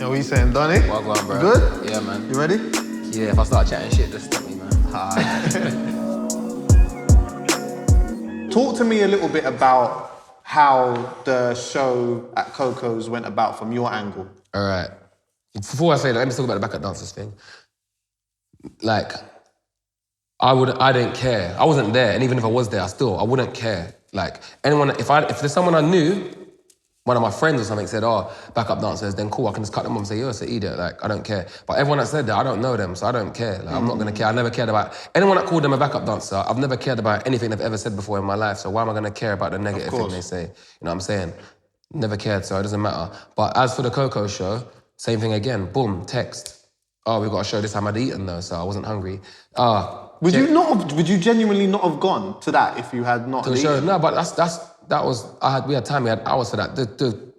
know what you saying, Donny? Well go on, bro. Good? Yeah, man. You ready? Yeah, if I start chatting shit, just stop me, man. Talk to me a little bit about how the show at Coco's went about from your angle. All right. Before I say that, let me talk about the backup dancers thing. Like, I didn't care. I wasn't there, and even if I was there, I wouldn't care. Like, anyone, if there's someone I knew, one of my friends or something said, oh, backup dancers, then cool, I can just cut them off and say, yo, it's an idiot, like, I don't care. But everyone that said that, I don't know them, so I don't care. Like, I'm not gonna care. I never cared about, anyone that called them a backup dancer, I've never cared about anything they've ever said before in my life, so why am I gonna care about the negative thing they say? You know what I'm saying? Never cared, so it doesn't matter. But as for the Coco show, same thing again, boom, text. Oh, we've got a show this time I'd eaten though, so I wasn't hungry. Would you genuinely not have gone to that if you had not to the show? No, but we had time, we had hours for that. The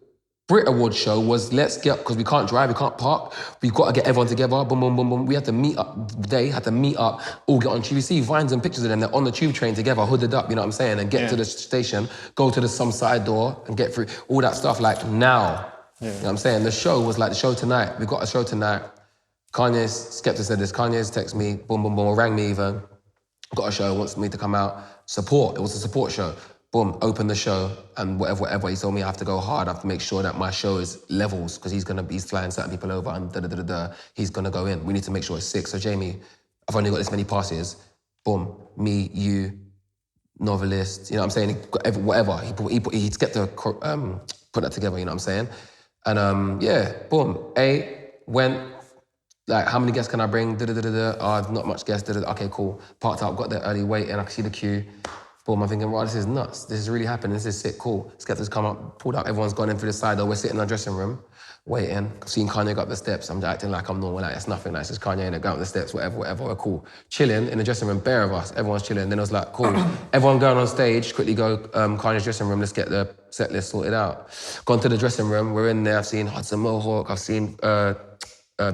Brit Award show was let's get, because we can't drive, we can't park, we've got to get everyone together, boom, boom, boom, boom. We had to meet up, they had to meet up, all get on tube. You see vines and pictures of them, they're on the tube train together, hooded up, you know what I'm saying, and get to the station, go to some side door and get through, all that stuff like now. You know what I'm saying? The show was like the show tonight, we got a show tonight. Skepta said this, Kanye's text me, boom, boom, boom, or rang me even, got a show, wants me to come out, support, it was a support show. Boom, open the show, and whatever, he told me I have to go hard, I have to make sure that my show is levels, because he's flying certain people over and he's gonna go in. We need to make sure it's sick. So Jamie, I've only got this many passes, boom, me, you, novelist, you know what I'm saying? Whatever, he kept to put that together, you know what I'm saying? And yeah, boom, went, like, how many guests can I bring? Oh, not much guests, okay, cool. Parked up, got there early, waiting, I can see the queue. Boom, I'm thinking, right, this is nuts. This is really happening, this is sick, cool. Skepta's come up, pulled up, everyone's gone in through the side door, we're sitting in our dressing room, waiting. I've seen Kanye go up the steps, I'm acting like I'm normal, like it's nothing, like it's just Kanye in it, go up the steps, whatever, we're cool. Chilling in the dressing room, bare of us, everyone's chilling. Then I was like, cool. Everyone going on stage, quickly go Kanye's dressing room, let's get the set list sorted out. Gone to the dressing room, we're in there, I've seen Hudson Mohawk, I've seen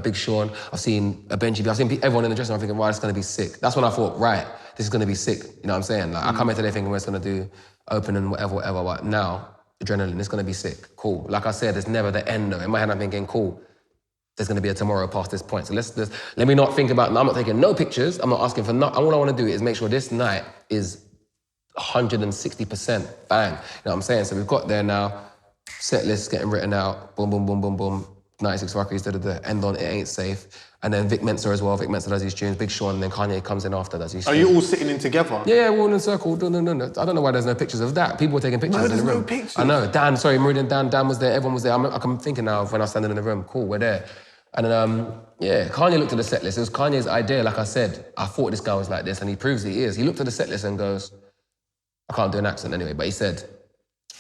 Big Sean, I've seen Benji B, I've seen everyone in the dressing room, I'm thinking, right, it's gonna be sick. That's when I thought, right, this is gonna be sick, you know what I'm saying? Like, I come here today thinking we're just gonna do opening, whatever, but now, adrenaline, it's gonna be sick, cool. Like I said, it's never the end though. In my head, I'm thinking, cool, there's gonna be a tomorrow past this point. So let me not think about, I'm not taking no pictures, I'm not asking for nothing. All I wanna do is make sure this night is 160% bang, you know what I'm saying? So we've got there now, set list getting written out, boom, boom, boom, boom, boom. 96 Rockies, end on It Ain't Safe. And then Vic Mensa as well. Vic Mensa does his tunes, Big Sean, and then Kanye comes in after, does his tunes. Are you all sitting in together? Yeah, we're all in a circle. No. I don't know why there's no pictures of that. People were taking pictures in the room. No pictures. I know. Meridian, Dan was there, everyone was there. I'm thinking now of when I was standing in the room, cool, we're there. And then, Kanye looked at the set list. It was Kanye's idea, like I said. I thought this guy was like this, and he proves he is. He looked at the set list and goes, I can't do an accent anyway, but he said,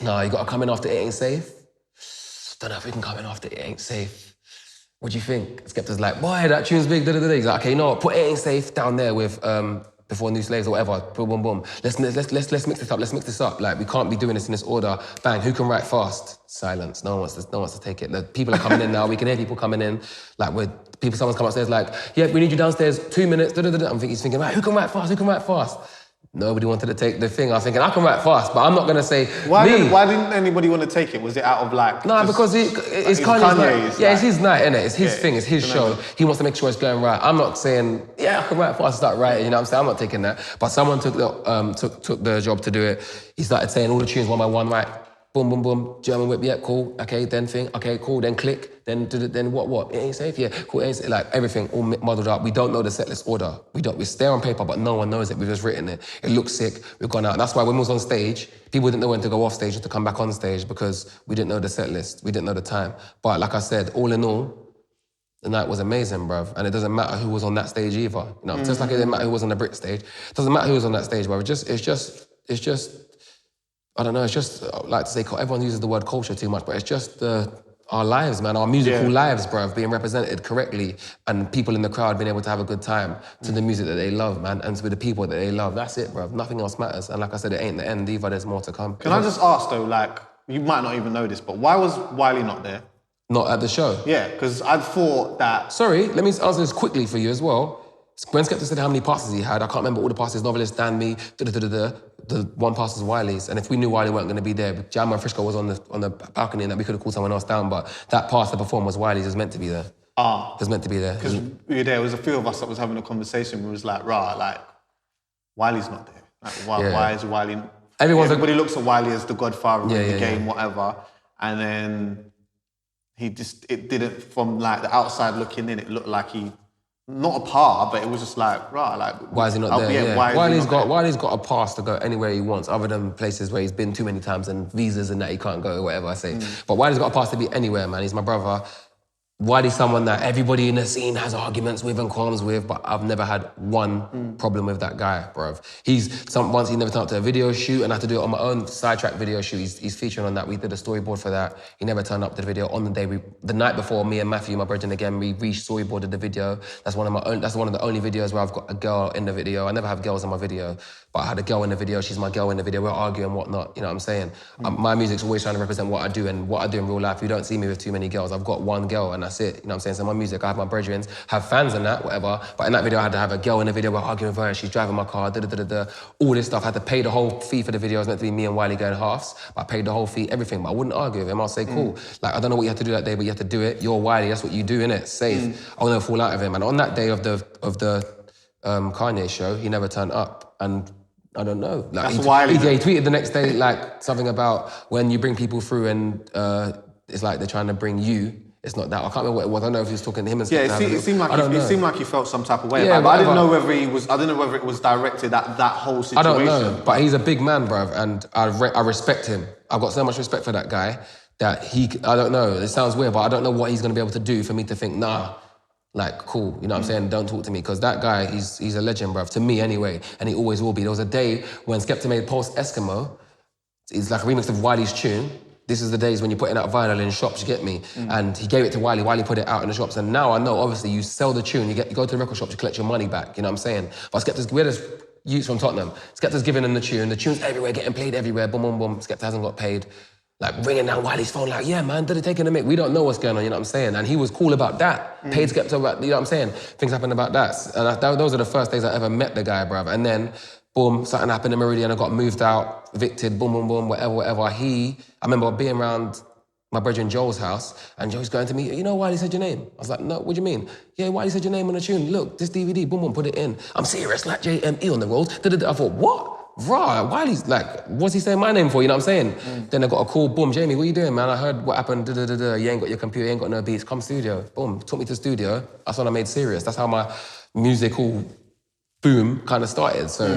no, you gotta come in after It Ain't Safe. Don't know if we can come in after It Ain't Safe. What do you think? Skepta's like, boy, that tune's big, He's like, okay, you know what, put It Ain't Safe down there with Before New Slaves or whatever, boom, boom, boom. Let's mix this up. Like, we can't be doing this in this order. Bang, who can write fast? Silence, no one wants to take it. The people are coming in now, we can hear people coming in, like, someone's come upstairs like, yeah, we need you downstairs, 2 minutes, He's thinking, right, who can write fast? Nobody wanted to take the thing. I was thinking, I can write fast, but I'm not gonna say why didn't anybody want to take it? Was it out of like... No, because it's Kanye's night. Yeah, it's his night, innit? It's his thing, it's his show. He wants to make sure it's going right. I'm not saying, yeah, I can write fast and start writing, you know what I'm saying? I'm not taking that. But someone took the job to do it. He started saying all the tunes one by one, right? Boom, boom, boom, German whip, yeah, cool, okay, then thing, okay, cool, then click, then what? It ain't safe, yeah, cool, it ain't safe. Like, everything all muddled up. We don't know the set list order. It's there on paper, but no one knows it. We've just written it. It looks sick, we've gone out. That's why when we was on stage, people didn't know when to go off stage or to come back on stage because we didn't know the set list, we didn't know the time. But like I said, all in all, the night was amazing, bruv. And it doesn't matter who was on that stage either. You know, just like it didn't matter who was on the Brit stage. It doesn't matter who was on that stage, bruv. It's just, I don't know, it's just, I like to say, everyone uses the word culture too much, but it's just our lives, man, our musical lives, bruv, being represented correctly and people in the crowd being able to have a good time to the music that they love, man, and with the people that they love. That's it, bruv. Nothing else matters. And like I said, it ain't the end either. There's more to come. Can I just ask, though, like, you might not even know this, but why was Wiley not there? Not at the show? Yeah, because I thought that... Sorry, let me answer this quickly for you as well. When Skepta said how many passes he had, I can't remember all the passes, Novelist, Dan, me, the one pass was Wiley's. And if we knew Wiley weren't going to be there, Jam and Frisco was on the balcony and that we could have called someone else down, but that pass to perform was Wiley's, is meant to be there. It was meant to be there. Because there was a few of us that was having a conversation, we was like, like, Wiley's not there. Like, why is Wiley... Everybody looks at Wiley as the godfather of the game, whatever. And then it didn't, from like the outside looking in, it looked like he... Not a par, but it was just like, like... Why is he not there? Yeah. Wiley's got a pass to go anywhere he wants, other than places where he's been too many times and visas and that he can't go, whatever I say. But Wiley's got a pass to be anywhere, man. He's my brother. Wiley's someone that everybody in the scene has arguments with and qualms with, but I've never had one problem with that guy, bruv. Once he never turned up to a video shoot and I had to do it on my own sidetrack video shoot. He's featuring on that. We did a storyboard for that. He never turned up to the video on the day. The night before, me and Matthew, my brother, again, we re-storyboarded the video. That's one of the only videos where I've got a girl in the video. I never have girls in my video, but I had a girl in the video. She's my girl in the video. We're arguing and whatnot. You know what I'm saying? My music's always trying to represent what I do and what I do in real life. You don't see me with too many girls. I've got one girl and that's it. You know what I'm saying? So my music, I have my brethren, have fans and that, whatever. But in that video, I had to have a girl in the video. We're arguing with her and she's driving my car, all this stuff. I had to pay the whole fee for the video. It was meant to be me and Wiley going halves. But I paid the whole fee, everything. But I wouldn't argue with him. I'll say, cool. Like, I don't know what you have to do that day, but you have to do it. You're Wiley, that's what you do, innit? Safe. I'll never fall out of him. And on that day of the Kanye show, he never turned up. And I don't know. Like, that's Wiley. He tweeted the next day, like, something about when you bring people through and it's like they're trying to bring you. It's not that. I can't remember what it was. I don't know if he was talking to him and stuff. Yeah, it seemed like he felt some type of way. Yeah, but I didn't know whether it was directed at that whole situation. I don't know, but he's a big man, bruv, and I respect him. I've got so much respect for that guy that I don't know, it sounds weird, but I don't know what he's gonna be able to do for me to think, nah, like, cool, you know what I'm saying? Don't talk to me, because that guy, he's a legend, bruv, to me anyway, and he always will be. There was a day when Skepta made Post Eskimo. It's like a remix of Wiley's tune. This is the days when you're putting out vinyl in shops, you get me? And he gave it to Wiley, Wiley put it out in the shops, and now I know, obviously, you sell the tune, you go to the record shops, you collect your money back, you know what I'm saying? But Skepta's, we're just youths from Tottenham. Skepta's giving him the tune's everywhere, getting played everywhere, boom, boom, boom. Skepta hasn't got paid. Like, ringing down Wiley's phone, like, yeah, man, did it take in the mic? We don't know what's going on, you know what I'm saying? And he was cool about that. Paid Skepta about, you know what I'm saying? Things happened about that. And those are the first days I ever met the guy, bruv. And then, boom, something happened in Meridian, I got moved out, evicted, boom, boom, boom, whatever. I remember being around my brother in Joel's house, and Joel's going to me, you know Wiley said your name? I was like, no, what do you mean? Yeah, Wiley said your name on the tune. Look, this DVD, boom, boom, put it in. I'm serious, like JME on the road. I thought, what? Rah, Wiley's like, what's he saying my name for? You know what I'm saying? Then I got a call, boom, Jamie, what are you doing, man? I heard what happened, You ain't got your computer, you ain't got no beats, come studio. Boom, took me to studio. That's when I made Serious. That's how my musical boom kind of started. So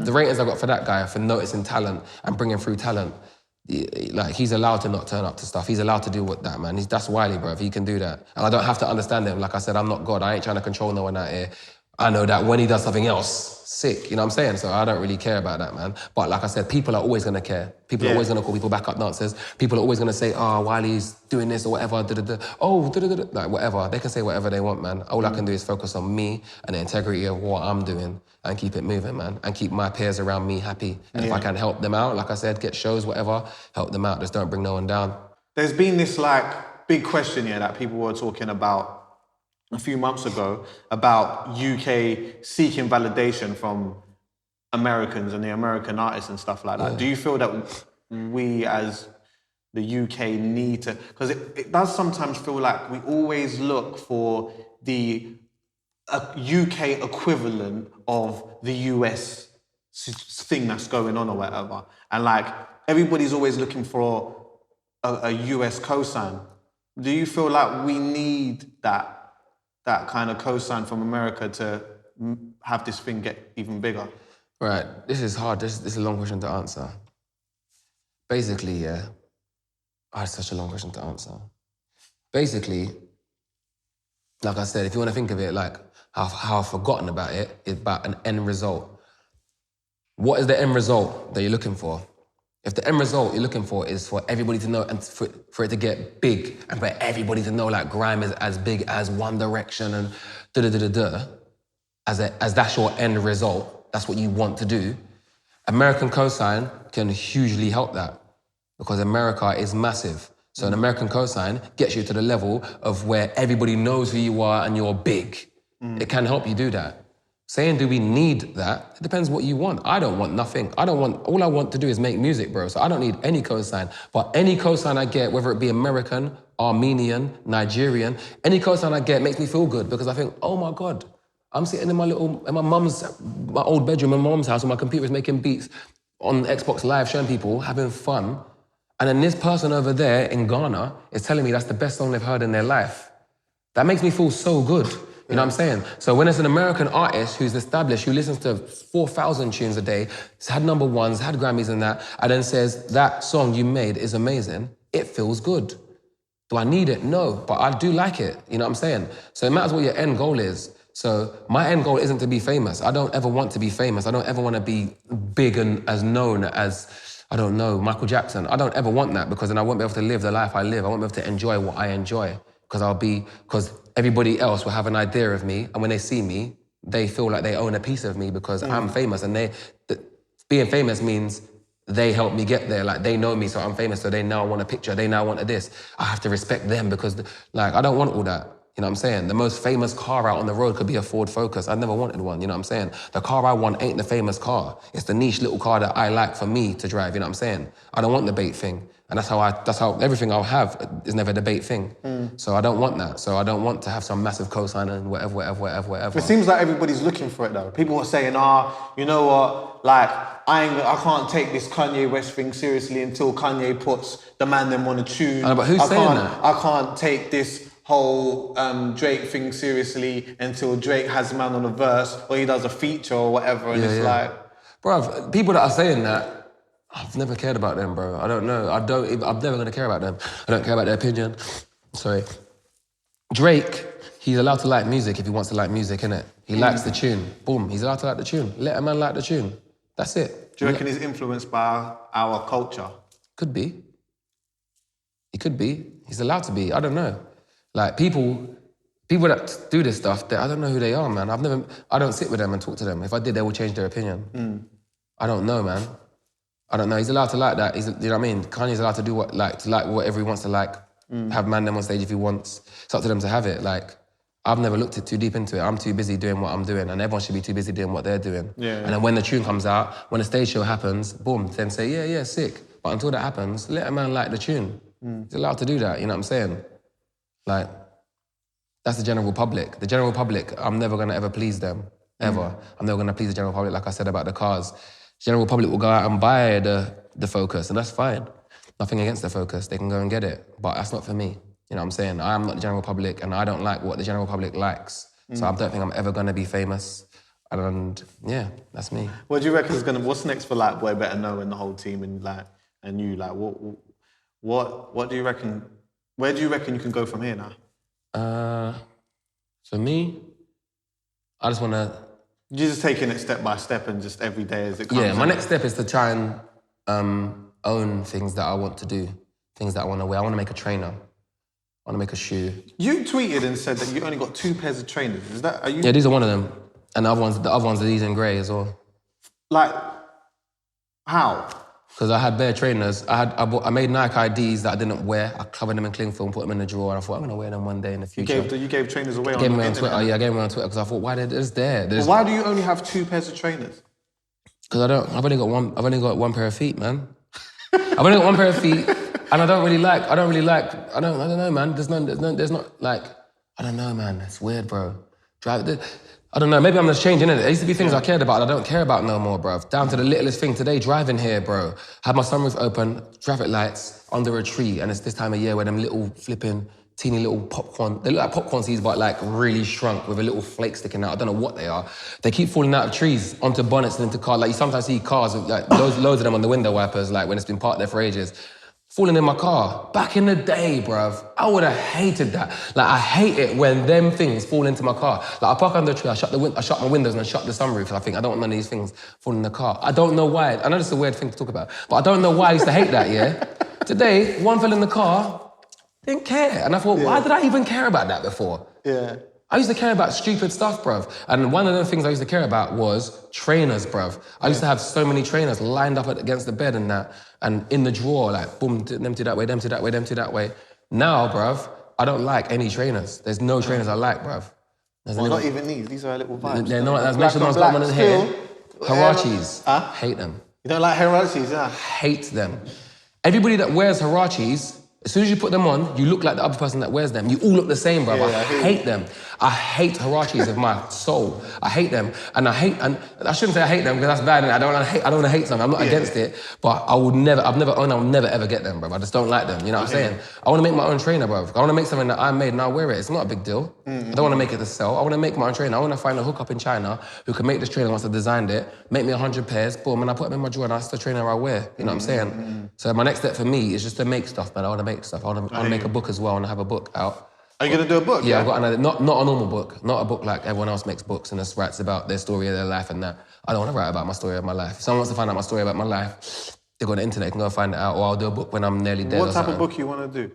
the ratings I got for that guy, for noticing talent and bringing through talent, like, he's allowed to not turn up to stuff. He's allowed to do what that, man. That's Wiley, bro. He can do that. And I don't have to understand him. Like I said, I'm not God. I ain't trying to control no one out here. I know that when he does something else, sick, you know what I'm saying? So I don't really care about that, man. But like I said, people are always gonna care. People are always gonna call people backup dancers. People are always gonna say, oh, Wiley's doing this or whatever, like whatever. They can say whatever they want, man. All I can do is focus on me and the integrity of what I'm doing and keep it moving, man. And keep my peers around me happy. And if I can help them out, like I said, get shows, whatever, help them out. Just don't bring no one down. There's been this like big question here that people were talking about a few months ago about UK seeking validation from Americans and the American artists and stuff like that. Do you feel that we as the UK need to... Because it does sometimes feel like we always look for the UK equivalent of the US thing that's going on or whatever. And like, everybody's always looking for a US cosign. Do you feel like we need that kind of cosign from America to have this thing get even bigger? Right, this is hard. This is a long question to answer. Basically, yeah. It's such a long question to answer. Basically, like I said, if you want to think of it like how I've forgotten about it, it's about an end result. What is the end result that you're looking for? If the end result you're looking for is for everybody to know and for it to get big and for everybody to know like grime is as big as One Direction and as that's your end result, that's what you want to do, American cosign can hugely help that because America is massive. So an American cosign gets you to the level of where everybody knows who you are and you're big. It can help you do that. Saying, do we need that? It depends what you want. I don't want nothing. All I want to do is make music, bro. So I don't need any cosign. But any cosign I get, whether it be American, Armenian, Nigerian, any cosign I get makes me feel good because I think, oh my God, I'm sitting in my old bedroom in my mom's house on my computer making beats on Xbox Live, showing people, having fun. And then this person over there in Ghana is telling me that's the best song they've heard in their life. That makes me feel so good. You know what I'm saying? So when it's an American artist who's established, who listens to 4,000 tunes a day, has had number ones, had Grammys and that, and then says, that song you made is amazing, it feels good. Do I need it? No, but I do like it. You know what I'm saying? So it matters what your end goal is. So my end goal isn't to be famous. I don't ever want to be famous. I don't ever want to be big and as known as, I don't know, Michael Jackson. I don't ever want that because then I won't be able to live the life I live. I won't be able to enjoy what I enjoy because everybody else will have an idea of me, and when they see me, they feel like they own a piece of me because I'm famous, and being famous means they help me get there. Like, they know me, so I'm famous, so they now want a picture, they now want a this. I have to respect them because, like, I don't want all that. You know what I'm saying? The most famous car out on the road could be a Ford Focus. I never wanted one, you know what I'm saying? The car I want ain't the famous car. It's the niche little car that I like for me to drive, you know what I'm saying? I don't want the bait thing. And that's how everything I'll have is never the bait thing. So I don't want that. So I don't want to have some massive cosign and whatever. It seems like everybody's looking for it though. People are saying, you know what, like, I can't take this Kanye West thing seriously until Kanye puts the man them on a tune. But who's saying that? I can't take this whole Drake thing seriously until Drake has a man on a verse or he does a feature or whatever. And like... Bruv, people that are saying that, I've never cared about them, bro. I don't know. I'm never gonna care about them. I don't care about their opinion. Sorry. Drake, he's allowed to like music if he wants to like music, innit? He likes the tune. Boom, he's allowed to like the tune. Let a man like the tune. That's it. Do you reckon he's influenced by our culture? Could be. He could be. He's allowed to be. I don't know. Like, people that do this stuff, I don't know who they are, man. I don't sit with them and talk to them. If I did, they would change their opinion. I don't know, man. I don't know. He's allowed to like that. You know what I mean? Kanye's allowed to do whatever he wants to like. Have man them on stage if he wants. It's up to them to have it. Like, I've never looked too deep into it. I'm too busy doing what I'm doing, and everyone should be too busy doing what they're doing. And then when the tune comes out, when the stage show happens, boom, then say, yeah, sick. But until that happens, let a man like the tune. He's allowed to do that, you know what I'm saying? Like, that's the general public. The general public, I'm never gonna ever please them, ever. I'm never gonna please the general public, like I said about the cars. General public will go out and buy the Focus, and that's fine. Nothing against the Focus, they can go and get it, but that's not for me. You know what I'm saying? I'm not the general public, and I don't like what the general public likes. So I don't think I'm ever gonna be famous. And yeah, that's me. What do you reckon what's next for like Boy Better Know and the whole team and you? Like, what do you reckon? Where do you reckon you can go from here now? For me, I just wanna. You're just taking it step by step and just every day as it comes. Yeah, my next step is to try and own things that I want to do, things that I want to wear. I want to make a trainer. I want to make a shoe. You tweeted and said that you only got 2 pairs of trainers. Are you? Yeah, these are one of them. And the other ones are these in grey as well. Like, how? Because I had bare trainers. I made Nike IDs that I didn't wear. I covered them in cling film, put them in the drawer, and I thought, I'm going to wear them one day in the future. You gave trainers away on Twitter. Yeah, I gave them away on Twitter because I thought, why they're just there? Well, why do you only have 2 pairs of trainers? Because I've only got one pair of feet, man. I've only got one pair of feet, and I don't know, man. There's not like, I don't know, man. It's weird, bro. I don't know, maybe I'm just changing it. There used to be things I cared about that I don't care about no more, bruv. Down to the littlest thing today, driving here, bro. Had my sunroof open, traffic lights, under a tree, and it's this time of year where them little flipping, teeny little popcorn, they look like popcorn seeds, but like really shrunk with a little flake sticking out. I don't know what they are. They keep falling out of trees, onto bonnets and into cars. Like, you sometimes see cars with like loads of them on the window wipers, like when it's been parked there for ages. Falling in my car. Back in the day, bruv, I would have hated that. Like, I hate it when them things fall into my car. Like, I park under a tree, I shut my windows and I shut the sunroof. I think, I don't want none of these things falling in the car. I don't know why. I know this is a weird thing to talk about, but I don't know why I used to hate that, yeah? Today, one fell in the car, didn't care. And I thought, why did I even care about that before? Yeah. I used to care about stupid stuff, bruv. And one of the things I used to care about was trainers, bruv. I used to have so many trainers lined up against the bed and that, and in the drawer, like, boom, them two that way, them two that way, them two that way. Now, bruv, I don't like any trainers. There's no trainers I like, bruv. Well, not even these. These are little vibes. They're not. That's Black mentioned. on One's got black one in here. still. Harachis. Huh? Hate them. You don't like Hirachis, yeah? Hate them. Everybody that wears Harachis, as soon as you put them on, you look like the other person that wears them. You all look the same, bro. I hate them. I hate Harachis with my soul. I hate them. And I shouldn't say I hate them because that's bad. And I don't want to hate something. I'm not against it. But I'll never ever get them, bro. I just don't like them. You know what I'm saying? I want to make my own trainer, bro. I want to make something that I made and I'll wear it. It's not a big deal. I don't want to make it to sell. I want to make my own trainer. I want to find a hookup in China who can make this trainer once I designed it, make me 100 pairs, boom, and I put them in my drawer and that's the trainer I wear. You know what I'm saying? So my next step for me is just to make stuff, man. I want to make stuff. I want to make a book as well. I want to have a book out. Are you going to do a book? Yeah, I've got another, not a normal book, not a book like everyone else makes books and just writes about their story of their life and that. I don't want to write about my story of my life. If someone wants to find out my story about my life, they go on the internet, they can go find it out, or I'll do a book when I'm nearly dead. What type of book you want to do?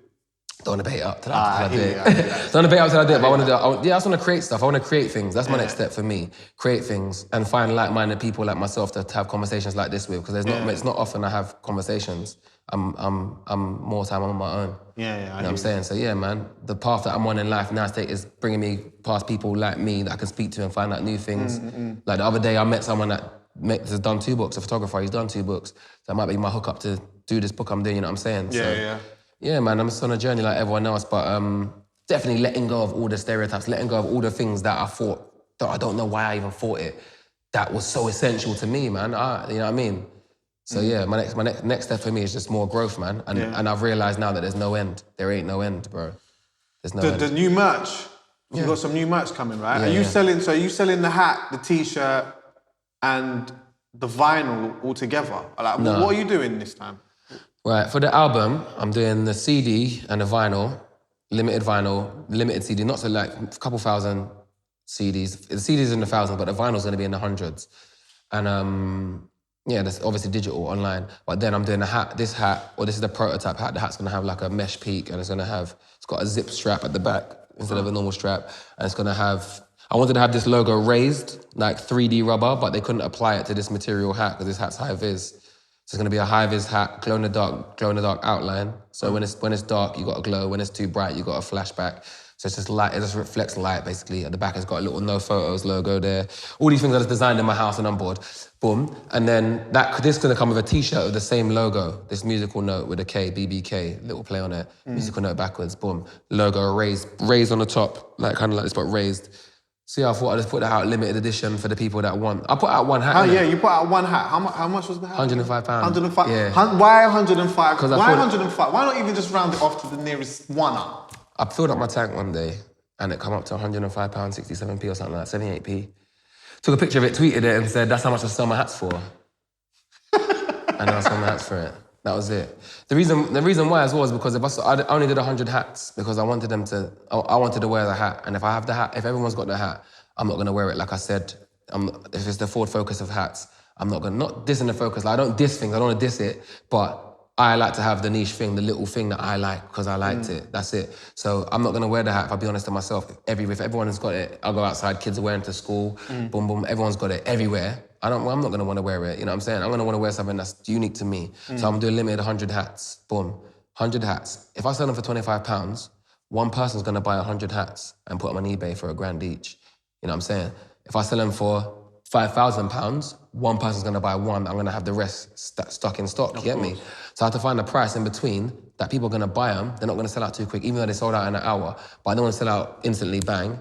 Don't want to bait it up till I do it. Don't want to bait it up till I do it, but I want to do I just want to create stuff. I want to create things. That's my next step for me. Create things and find like-minded people like myself to have conversations like this with, because it's not often I have conversations. I'm more time on my own. You know what I'm saying? So yeah, man, the path that I'm on in life now is bringing me past people like me that I can speak to and find out new things. Like the other day, I met someone that has done 2 books, a photographer, he's done 2 books. That might be my hookup to do this book I'm doing, you know what I'm saying? Yeah, man, I'm just on a journey like everyone else, but definitely letting go of all the stereotypes, letting go of all the things that I thought, that I don't know why I even thought it, that was so essential to me, man. You know what I mean? So yeah, my next step for me is just more growth, man. And I've realised now that there's no end. There ain't no end, bro. There's no end. The new merch. You've got some new merch coming, right? Yeah, are you selling the hat, the t-shirt, and the vinyl all together? Like, No. What are you doing this time? Right, for the album, I'm doing the CD and the vinyl, limited CD, not so like a couple thousand CDs. The CD's in the thousands, but the vinyl's gonna be in the hundreds. And yeah, that's obviously digital online. But then I'm doing this is the prototype hat. The hat's gonna have like a mesh peak and it's got a zip strap at the back instead of a normal strap. And it's gonna have, I wanted to have this logo raised, like 3D rubber, but they couldn't apply it to this material hat because this hat's high vis. So it's gonna be a high vis hat, glow in the dark outline. So when it's dark, you got a glow. When it's too bright, you got a flashback. So it's just light, it just reflects light basically. At the back, it's got a little no photos logo there. All these things I just designed in my house and I'm bored. Boom. And then this is gonna come with a t-shirt with the same logo, this musical note with a K, BBK, little play on it, musical note backwards, boom. Logo raised on the top, like kind of like this, but raised. See, I thought I'd just put that out limited edition for the people that want. I put out one hat. Oh yeah, you put out one hat. How much was the hat? £105. 105. Yeah. Why 105? Why 105? Why not even just round it off to the nearest one up? I filled up my tank one day and it come up to £105, 67p or something like that, 78p. Took a picture of it, tweeted it and said, that's how much I sell my hats for. And I sold my hats for it. That was it. The reason why as well is because I only did 100 hats because I wanted I wanted to wear the hat. And if I have the hat, if everyone's got the hat, I'm not gonna wear it. Like I said, if it's the forward focus of hats, I'm not dissing the focus. Like, I don't diss things, I don't wanna diss it, but I like to have the niche thing, the little thing that I like because I liked it. That's it. So I'm not gonna wear the hat if I'll be honest to myself. If everyone has got it, I'll go outside, kids are wearing it to school, boom, boom, everyone's got it everywhere. I'm not gonna wanna wear it, you know what I'm saying? I'm gonna wanna wear something that's unique to me. So I'm doing limited 100 hats, boom, 100 hats. If I sell them for £25, one person's gonna buy 100 hats and put them on eBay for £1,000 each. You know what I'm saying? If I sell them for £5,000, one person's gonna buy one, I'm gonna have the rest stuck in stock, you get me? So I have to find a price in between that people are gonna buy them, they're not gonna sell out too quick, even though they sold out in an hour, but I don't wanna sell out instantly, bang,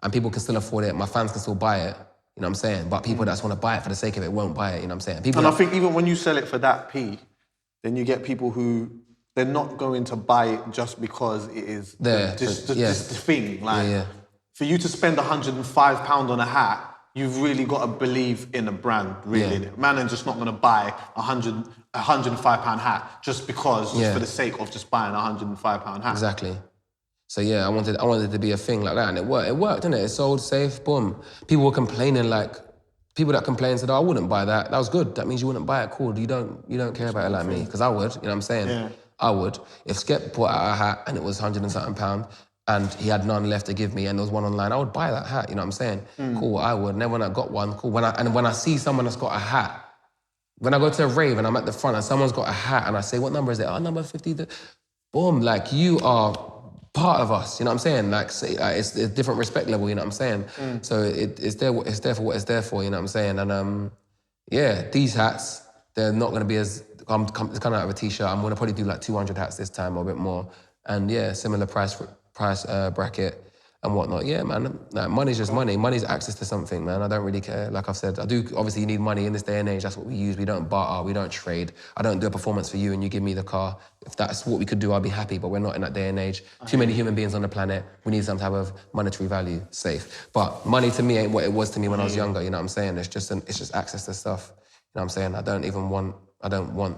and people can still afford it, my fans can still buy it, you know what I'm saying? But people that just wanna buy it for the sake of it won't buy it, you know what I'm saying? I think even when you sell it for that P, then you get people who, they're not going to buy it just because it is just the thing. Like, for you to spend £105 on a hat, you've really got to believe in a brand, really. Yeah. Man is just not going to buy a £105 hat just because, just for the sake of just buying a £105 hat. Exactly. So yeah, I wanted it to be a thing like that, and it worked. It worked, didn't it? It sold safe, boom. People were complaining, like, people that complained said, "Oh, I wouldn't buy that. That was good. That means you wouldn't buy it. Cool. You don't care about it like me, because I would. You know what I'm saying? Yeah. I would. If Skep put out a hat and it was £100 and something, and he had none left to give me, and there was one online, I would buy that hat. You know what I'm saying? Cool. I would. And then when I got one, cool. When I see someone that's got a hat, when I go to a rave and I'm at the front and someone's got a hat and I say, "What number is it?" "Oh, number 50. Boom. Like, you are part of us, you know what I'm saying? Like, it's a different respect level, you know what I'm saying? So it's there for what it's there for, you know what I'm saying? And yeah, these hats, they're not gonna be as, it's coming out of a t-shirt, I'm gonna probably do like 200 hats this time or a bit more. And yeah, similar price bracket and whatnot. Yeah, man, like, money's just money. Money's access to something, man. I don't really care. Like I've said, obviously you need money in this day and age. That's what we use. We don't barter, we don't trade. I don't do a performance for you and you give me the car. If that's what we could do, I'll be happy, but we're not in that day and age. Too many human beings on the planet. We need some type of monetary value, safe. But money to me ain't what it was to me when I was younger, you know what I'm saying? It's just access to stuff, you know what I'm saying? I don't want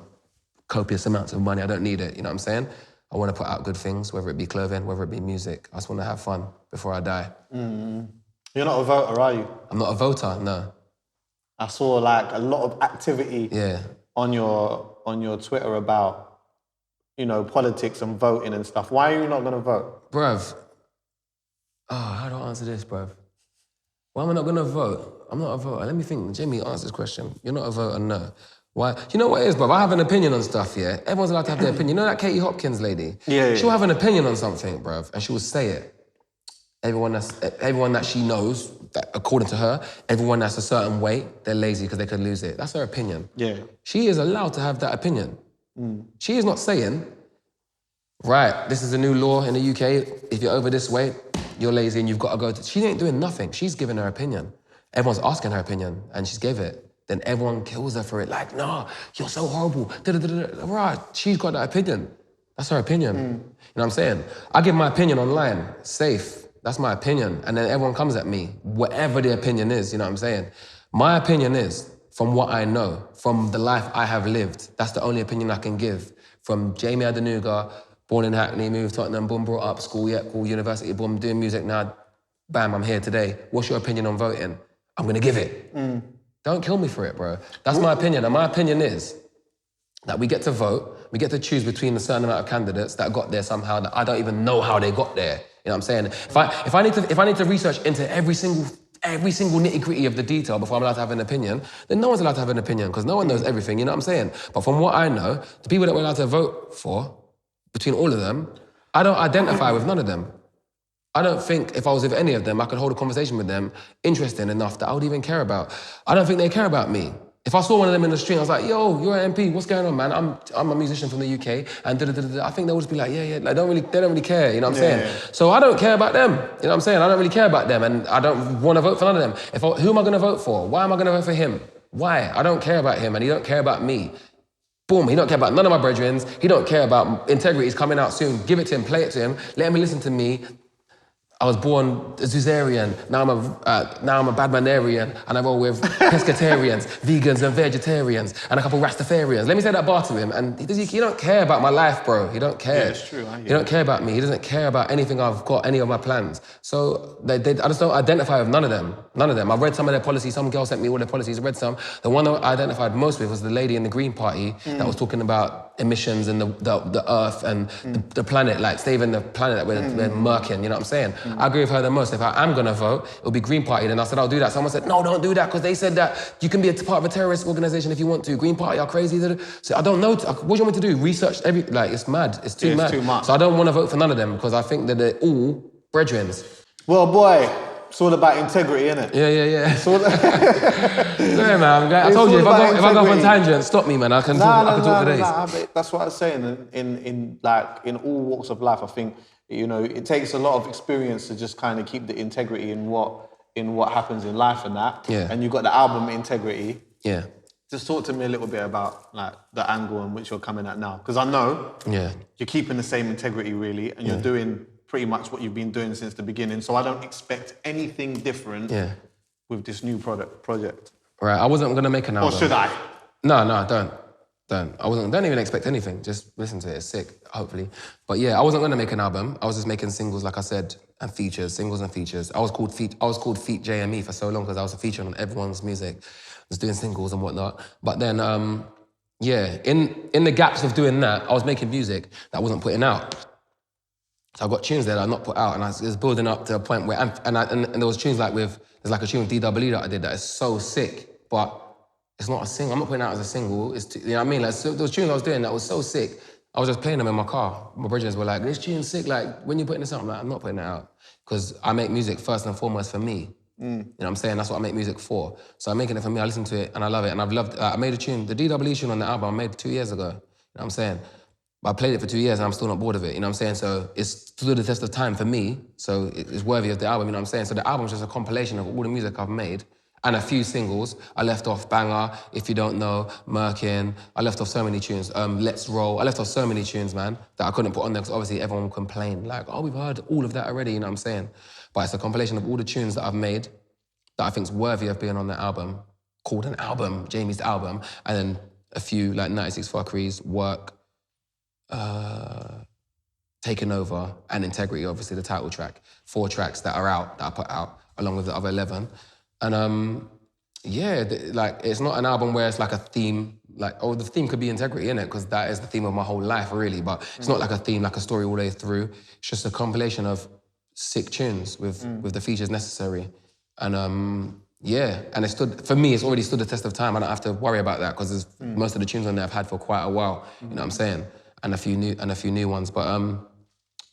copious amounts of money. I don't need it, you know what I'm saying? I want to put out good things, whether it be clothing, whether it be music. I just want to have fun before I die. You're not a voter, are you? I'm not a voter, no. I saw like a lot of activity on your Twitter about, you know, politics and voting and stuff. Why are you not going to vote? Bruv. Oh, how do I answer this, bruv? Why am I not going to vote? I'm not a voter. Let me think. Jimmy, answer this question. You're not a voter, no. Why? You know what it is, bruv? I have an opinion on stuff, yeah? Everyone's allowed to have their opinion. You know that Katie Hopkins lady? Yeah. She'll have an opinion on something, bruv, and she will say it. Everyone that she knows, that according to her, everyone that's a certain way, they're lazy because they could lose it. That's her opinion. Yeah. She is allowed to have that opinion. She is not saying, right, this is a new law in the UK, if you're over this weight, you're lazy and you've got to go to... She ain't doing nothing. She's giving her opinion. Everyone's asking her opinion, and she's gave it. Then everyone kills her for it, like, no, you're so horrible. Right, she's got that opinion. That's her opinion. You know what I'm saying? I give my opinion online, safe. That's my opinion. And then everyone comes at me, whatever the opinion is, you know what I'm saying? My opinion is, from what I know, from the life I have lived, that's the only opinion I can give. From Jme Adenuga, born in Hackney, moved to Tottenham, boom, brought up, school, yeah, cool, university, boom, doing music now, bam, I'm here today. What's your opinion on voting? I'm gonna give it. Don't kill me for it, bro. That's my opinion. And my opinion is that we get to vote, we get to choose between a certain amount of candidates that got there somehow that I don't even know how they got there. You know what I'm saying? If I need to research into every single nitty-gritty of the detail before I'm allowed to have an opinion, then no one's allowed to have an opinion because no one knows everything, you know what I'm saying? But from what I know, the people that we're allowed to vote for, between all of them, I don't identify with none of them. I don't think if I was with any of them, I could hold a conversation with them interesting enough that I would even care about. I don't think they care about me. If I saw one of them in the street, I was like, yo, you're an MP, what's going on, man? I'm a musician from the UK, and I think they would just be like, yeah, like, they don't really care, you know what I'm saying? So I don't care about them, you know what I'm saying? I don't really care about them, and I don't want to vote for none of them. Who am I going to vote for? Why am I going to vote for him? Why? I don't care about him, and he don't care about me. Boom, he don't care about none of my brethren. He don't care about integrity. He's coming out soon. Give it to him, play it to him, let him listen to me. I was born a Zuzarian, now I'm a Badmanarian, and I roll with pescatarians, vegans and vegetarians, and a couple Rastafarians. Let me say that bar to him, and he don't care about my life, bro. He don't care. Yeah, it's true. He don't care about me. He doesn't care about anything I've got, any of my plans. So I just don't identify with none of them. None of them. I've read some of their policies. Some girl sent me all their policies. I read some. The one that I identified most with was the lady in the Green Party that was talking about emissions and the earth and the planet, like saving the planet that we're murking, you know what I'm saying? I agree with her the most. If I am gonna vote, it'll be Green Party. Then I said, I'll do that. Someone said, no, don't do that, because they said that you can be a part of a terrorist organization if you want to. Green Party are crazy. So I don't know, what do you want me to do? Research it's mad. It's too mad. Too much. So I don't want to vote for none of them, because I think that they're all brethrens. Well, boy, it's all about integrity, innit? Yeah. It's all... Yeah, man. I told you, if I go off on tangent, stop me, man. I can talk for days. Nah, that's what I was saying. In all walks of life, I think, you know, it takes a lot of experience to just kind of keep the integrity in what happens in life and that. Yeah. And you've got the album Integrity. Yeah. Just talk to me a little bit about like the angle in which you're coming at now, because I know you're keeping the same integrity really, and you're doing pretty much what you've been doing since the beginning. So I don't expect anything different with this new project. Right, I wasn't gonna make an album. Or should I? No, don't. Don't even expect anything. Just listen to it. It's sick, hopefully. But yeah, I wasn't gonna make an album. I was just making singles, like I said, and features, singles and features. I was called Feat Jme for so long because I was a feature on everyone's music. I was doing singles and whatnot. But then, in the gaps of doing that, I was making music that I wasn't putting out. So I got tunes there that I not put out, and I was building up to a point where, and there was tunes like there's like a tune with DWE that I did that is so sick, but it's not a single. I'm not putting it out as a single. You know what I mean? Like, so those tunes I was doing that was so sick, I was just playing them in my car. My brothers were like, this tune's sick, like, when you putting this out? I'm like, I'm not putting it out. Because I make music first and foremost for me. You know what I'm saying? That's what I make music for. So I'm making it for me, I listen to it and I love it. And I've loved, I made a tune, the DWE tune on the album I made 2 years ago. You know what I'm saying? But I played it for 2 years and I'm still not bored of it, you know what I'm saying? So it's stood the test of time for me, so it's worthy of the album, you know what I'm saying? So the album's just a compilation of all the music I've made and a few singles. I left off Banger, If You Don't Know, Merkin. I left off so many tunes. Let's Roll. I left off so many tunes, man, that I couldn't put on there because obviously everyone would complain. Like, oh, we've heard all of that already, you know what I'm saying? But it's a compilation of all the tunes that I've made that I think's worthy of being on the album, called an album, Jme's album, and then a few like 96 Fuckeries, Work, Taken Over, and Integrity, obviously the title track. 4 tracks that are out, that I put out, along with the other 11. And yeah, like it's not an album where it's like a theme, like, oh, the theme could be integrity, innit? Because that is the theme of my whole life, really. But it's not like a theme, like a story all the way through. It's just a compilation of sick tunes with the features necessary. And yeah, and it stood, for me, it's already stood the test of time. I don't have to worry about that because most of the tunes on there I've had for quite a while, you know what I'm saying? And a few new ones. But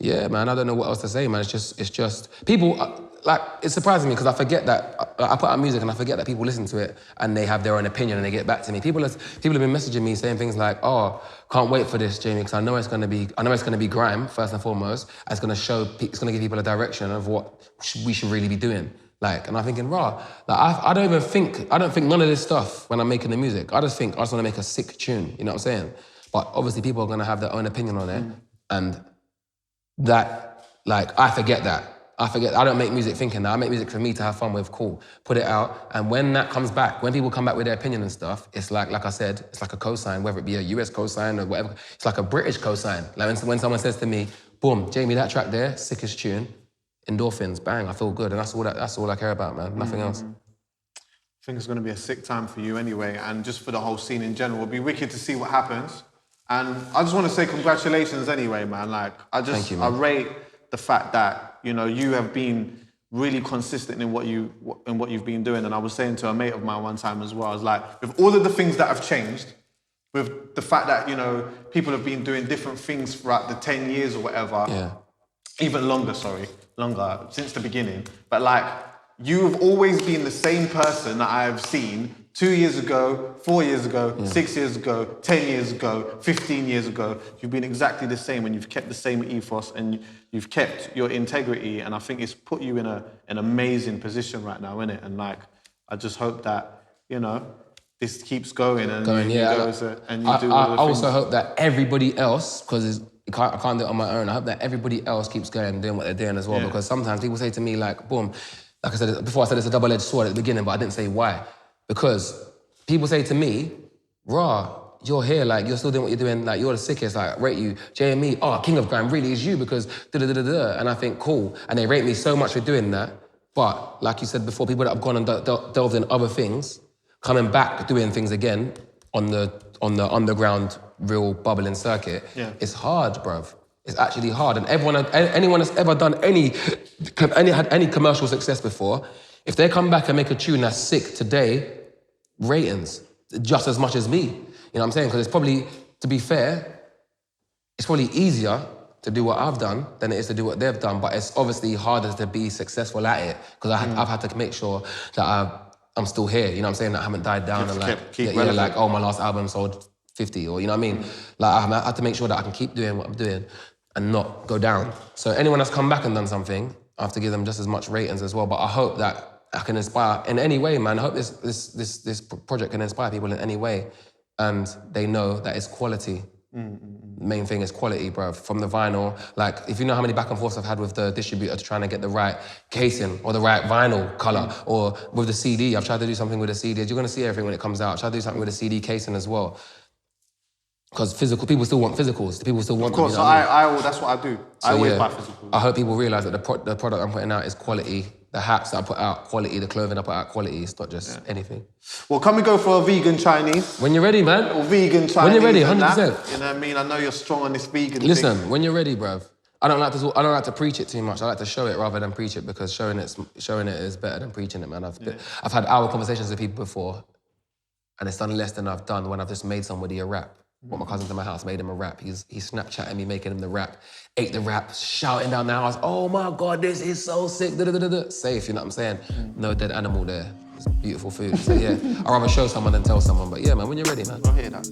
yeah, man, I don't know what else to say, man. It's just people, like, it's surprising me because I forget that, I put out music and I forget that people listen to it and they have their own opinion and they get back to me. People have been messaging me saying things like, oh, can't wait for this, Jme, because I know it's gonna be grime, first and foremost. It's gonna give people a direction of what we should really be doing. Like, and I'm thinking, rah, like I don't think none of this stuff when I'm making the music. I just wanna make a sick tune, you know what I'm saying? But obviously people are gonna have their own opinion on it. And that, like, I forget that. I don't make music thinking that. I make music for me to have fun with, cool. Put it out, and when that comes back, when people come back with their opinion and stuff, it's like I said, it's like a cosign, whether it be a US cosign or whatever. It's like a British cosign. Like when someone says to me, boom, Jme, that track there, sickest tune, endorphins, bang, I feel good, and that's all I care about, man, nothing else. I think it's going to be a sick time for you anyway, and just for the whole scene in general. It'll be wicked to see what happens. And I just want to say congratulations anyway, man. Like, Thank you, man. I rate the fact that, you know, you have been really consistent in what you've been doing. And I was saying to a mate of mine one time as well, I was like, with all of the things that have changed, with the fact that, you know, people have been doing different things throughout the 10 years or whatever, even longer, since the beginning. But like, you have always been the same person that I have seen 2 years ago, 4 years ago, 6 years ago, 10 years ago, 15 years ago. You've been exactly the same, and you've kept the same ethos, and you've kept your integrity, and I think it's put you in an amazing position right now, innit? And like, I just hope that, you know, this keeps going, and I also hope that everybody else, because I can't do it on my own, I hope that everybody else keeps going and doing what they're doing as well, because sometimes people say to me, like, boom, like I said before, I said it's a double-edged sword at the beginning, but I didn't say why. Because people say to me, rah, you're here, like, you're still doing what you're doing, like, you're the sickest, like, rate you, Jme, oh, King of Grime really is you because da-da-da-da-da, and I think, cool, and they rate me so much for doing that, but, like you said before, people that have gone and delved in other things, coming back, doing things again on the underground, real bubbling circuit, it's hard, bruv. It's actually hard, and anyone that's ever done had any commercial success before, if they come back and make a tune that's sick today, ratings, just as much as me. You know what I'm saying? Because it's probably, to be fair, it's probably easier to do what I've done than it is to do what they've done, but it's obviously harder to be successful at it, because I've had to make sure that I'm still here, you know what I'm saying? That I haven't died down and like, oh, my last album sold 50, or you know what I mean? Like, I had to make sure that I can keep doing what I'm doing and not go down. So anyone that's come back and done something, I have to give them just as much ratings as well, but I hope that I can inspire in any way, man. I hope this project can inspire people in any way, and they know that it's quality. The main thing is quality, bro. From the vinyl, like, if you know how many back and forths I've had with the distributor trying to get the right casing or the right vinyl color, or with the CD, I've tried to do something with the CD. You're gonna see everything when it comes out. I've tried to do something with the CD casing as well. Because people still want physicals. People still want them. Of course, that's what I do. So, I always buy physicals. I hope people realise that the product I'm putting out is quality. The hats that I put out, quality. The clothing I put out, quality. It's not just anything. Well, can we go for a vegan Chinese? When you're ready, man. Or vegan Chinese. When you're ready, 100%. You know what I mean? I know you're strong on this vegan thing. Listen, when you're ready, bruv. I don't like to preach it too much. I like to show it rather than preach it, because showing it is better than preaching it, man. I've had hour conversations with people before, and it's done less than I've done when I've just made somebody a rap. Brought my cousin to my house, made him a rap. He's Snapchatting me, making him the rap. Ate the rap, shouting down the house, oh my God, this is so sick, da-da-da-da-da. Safe, you know what I'm saying? No dead animal there. It's beautiful food. So yeah, I'd rather show someone than tell someone. But yeah, man, when you're ready, man. I hear that.